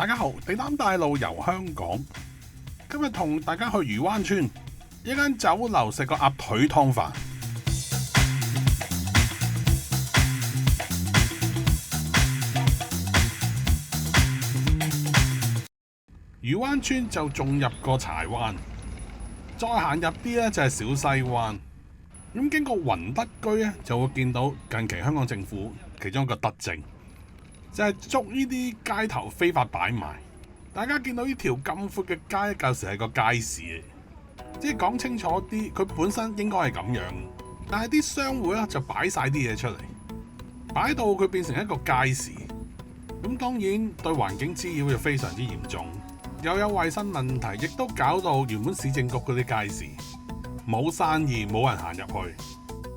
大家好，地膽帶路遊香港，今日同大家去漁灣村一間酒樓食個鴨腿湯飯。漁灣村就仲入過柴灣，再行入啲咧就係小西灣。咁經過雲德居咧，就會見到近期香港政府其中一個德政，就係捉呢啲街頭非法擺賣。大家見到呢條咁闊嘅街，舊時係個街市嚟，即係講清楚啲，佢本身應該係咁樣，但係啲商戶咧就擺晒啲嘢出嚟，擺到佢變成一個街市。咁當然對環境滋擾就非常之嚴重，又有衞生問題，亦都搞到原本市政局嗰啲街市冇生意，冇人行入去。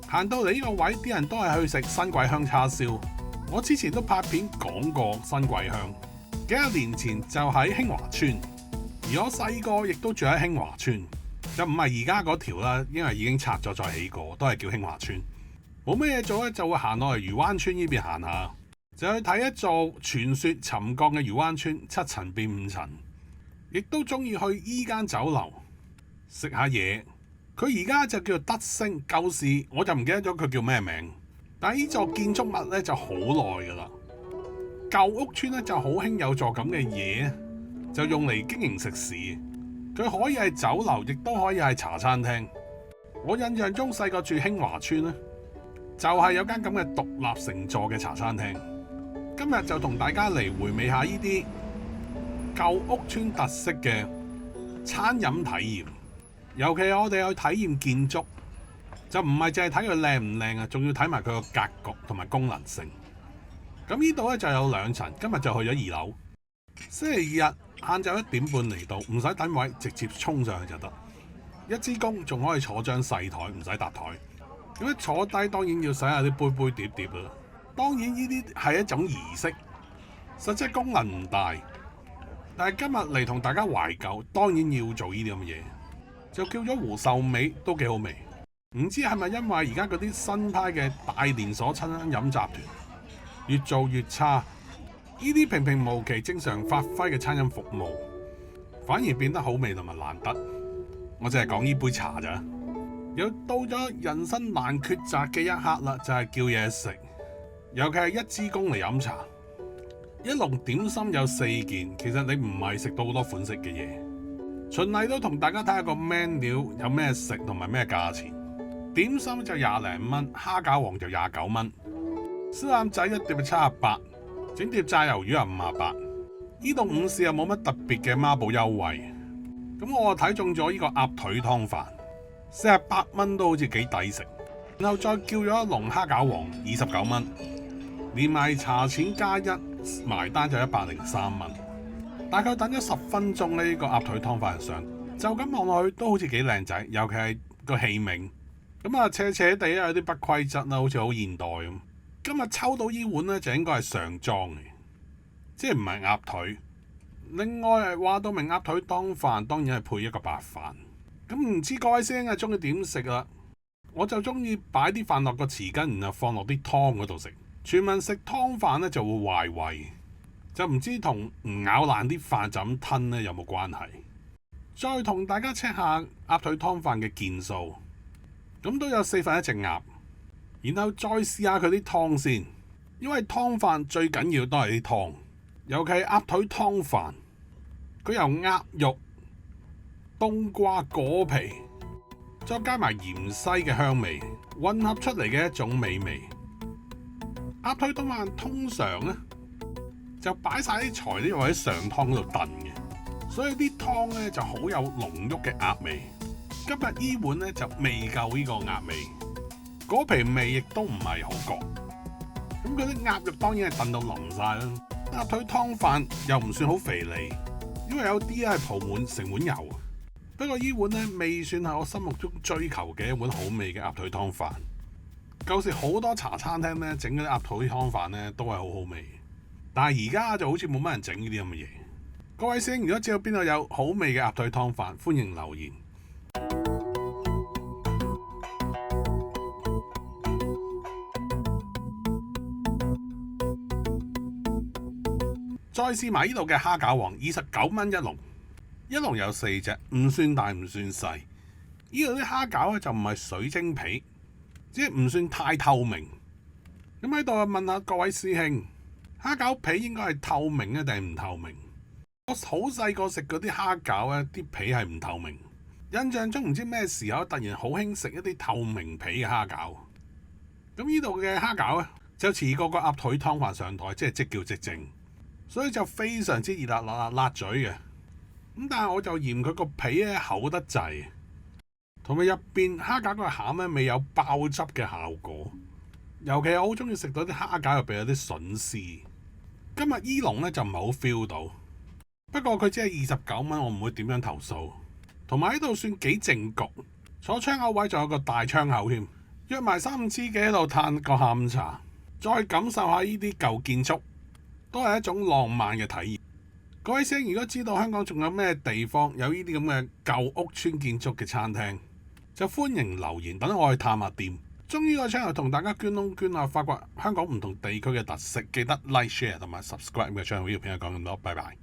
行到嚟呢個位，啲人都係去食新桂香叉燒。我之前都拍片講過新桂香，幾廿年前就喺興華村，而我細個亦都住喺興華村，就唔係而家嗰條啦，因為已經拆咗再起過，都係叫興華村。冇咩嘢做咧，就會行落嚟漁灣村呢邊行下，就去睇一座傳說沉降嘅漁灣村，7層變5層，亦都中意去依間酒樓食下嘢。佢而家就叫做德星，舊時我就唔記得咗佢叫咩名。但係呢座建築物咧就好耐噶啦，舊屋村咧就好興有座咁嘅嘢，就用嚟經營食肆。佢可以係酒樓，亦都可以係茶餐廳。我印象中細個住興華村咧，就係有間咁嘅獨立成座嘅茶餐廳。今日就同大家嚟回味下呢啲舊屋村特色嘅餐飲體驗。尤其我哋去體驗建築，就唔係淨係睇佢靚唔靚啊，仲要睇埋佢個格局同埋功能性。咁呢度咧就有2層，今日就去咗2樓。星期日晏晝1點半嚟到，唔使等位，直接衝上去就得。一支公仲可以坐張細台，唔使搭台。咁一坐低當然要洗下啲杯杯碟碟啦。當然呢啲係一種儀式，實際功能唔大。但係今日嚟同大家懷舊，當然要做呢啲咁嘅嘢。就叫咗胡壽美，都幾好味。唔知係咪因為而家嗰啲新派嘅大連鎖餐飲集團越做越差，呢啲平平無奇正常發揮嘅餐飲服務反而變得好味同埋難得。我淨係講呢杯茶咋。又到咗人生難抉擇嘅一刻啦，就係叫嘢食，尤其係一支公嚟飲茶。一籠點心有4件，其實你唔係食到好多款式嘅嘢。循例都同大家睇下個 menu 有咩食同埋咩價錢。點心就20零蚊，蝦餃王就29蚊，燒腩仔一碟就78，整碟炸魷魚又58。呢度午市又冇乜特別嘅孖寶優惠。咁我睇中咗呢個鴨腿湯飯，48蚊都好似幾抵食。然後再叫咗一籠蝦餃王29蚊，連埋茶錢加1，埋單就103蚊。大概等咗10分鐘呢，呢個鴨腿湯飯上，就咁望落去都好似幾靚仔，尤其係個器皿咁啊，斜斜地有啲不規則啦，好似好現代咁。今日抽到呢碗呢，就應該係上裝嘅，即係唔係鴨腿。另外話到明鴨腿湯飯，當然係配一個白飯。咁唔知各位師兄係中意點食啦？我就中意擺啲飯落個匙羹，然後放落啲湯嗰度食。傳聞食湯飯呢就會壞胃。就唔知同唔咬爛啲飯就咁吞咧有冇關係？再同大家 check 下鴨腿湯飯嘅件數，咁都有1/4隻鴨，然後再試下佢啲湯先，因為湯飯最緊要都係啲湯，尤其係鴨腿湯飯，佢由鴨肉、冬瓜、果皮，再加埋芫茜嘅香味，混合出嚟嘅一種美味。鴨腿湯飯通常咧，就擺晒啲材料喺上湯嗰度燉嘅，所以啲湯咧就好有濃郁嘅鴨味。今日依碗咧就未夠呢個鴨味，果皮味亦都唔係好覺。咁嗰啲鴨肉當然係燉到腍晒啦。鴨腿湯飯又唔算好肥膩，因為有啲係鋪滿成碗油。不過依碗咧未算係我心目中追求嘅一碗好味嘅鴨腿湯飯。舊時好多茶餐廳咧整嗰啲鴨腿湯飯咧都係好好味。但係而家就好似冇乜人整呢啲咁嘅嘢。各位師兄，如果知道邊度有好味嘅鴨腿湯飯，歡迎留言。再試埋呢度嘅蝦餃王，29蚊一籠，一籠有4隻，唔算大唔算細。呢度啲蝦餃咧就唔係水晶皮，即係唔算太透明。咁喺度問下各位師兄，蝦餃皮應該係透明啊定係唔透明？我好細個食嗰啲蝦餃咧，啲皮係唔透明。印象中唔知咩時候突然好興食一啲透明皮嘅蝦餃。咁呢度嘅蝦餃咧就似個鴨腿湯飯上台，即叫即整，所以就非常之熱辣嘴嘅。咁但係我就嫌佢個皮咧厚得滯，同埋入邊蝦餃個餡咧未有爆汁嘅效果。尤其我好中意食到啲蝦餃入邊有啲筍絲。今日依籠咧就唔係好 feel 到，不過佢只係29蚊，我唔會點樣投訴。同埋喺度算幾靜局，坐窗口位仲有個大窗口添，約埋3、5知己喺度嘆個下午茶，再感受下呢啲舊建築，都係一種浪漫嘅體驗。各位師兄，如果知道香港仲有咩地方有呢啲咁嘅舊屋村建築嘅餐廳，就歡迎留言，等我去探下店。終於個 channel 同大家捐窿捐罅，發掘香港唔同地區嘅特色。記得 like、share 同埋 subscribe 嘅 channel。呢條片就講咁多，拜拜。